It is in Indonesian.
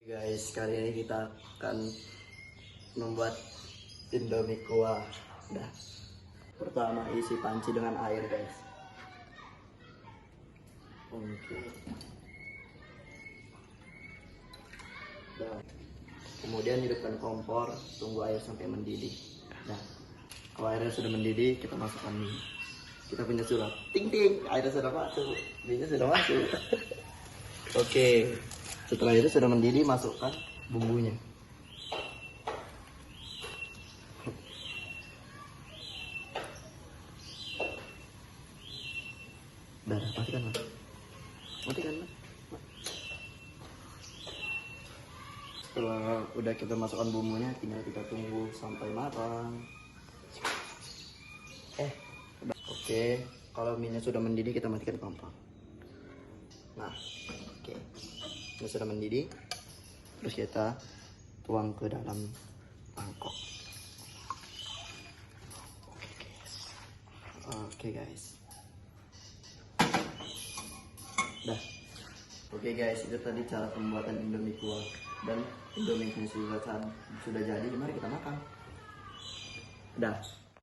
Guys, kali ini kita akan membuat Indomie kuah. Nah, pertama isi panci dengan air, guys. Oke. Nah, kemudian hidupkan kompor, tunggu air sampai mendidih. Nah, kalau airnya sudah mendidih, kita masukkan mie. Kita punya surat, ting ting, airnya sudah masuk, mie-nya sudah masuk. Oke, setelah itu sudah mendidih, masukkan bumbunya. Udah, matikan mas. Matikan mas. Setelah udah kita masukkan bumbunya, tinggal kita tunggu sampai matang. Oke, kalau minyak sudah mendidih, kita matikan kompor. Nah, oke, ini sudah mendidih. Terus kita tuang ke dalam mangkok. Oke guys. Dah. Oke guys, itu tadi cara pembuatan Indomie kuah. Dan Indomie sudah jadi, mari kita makan. Dah.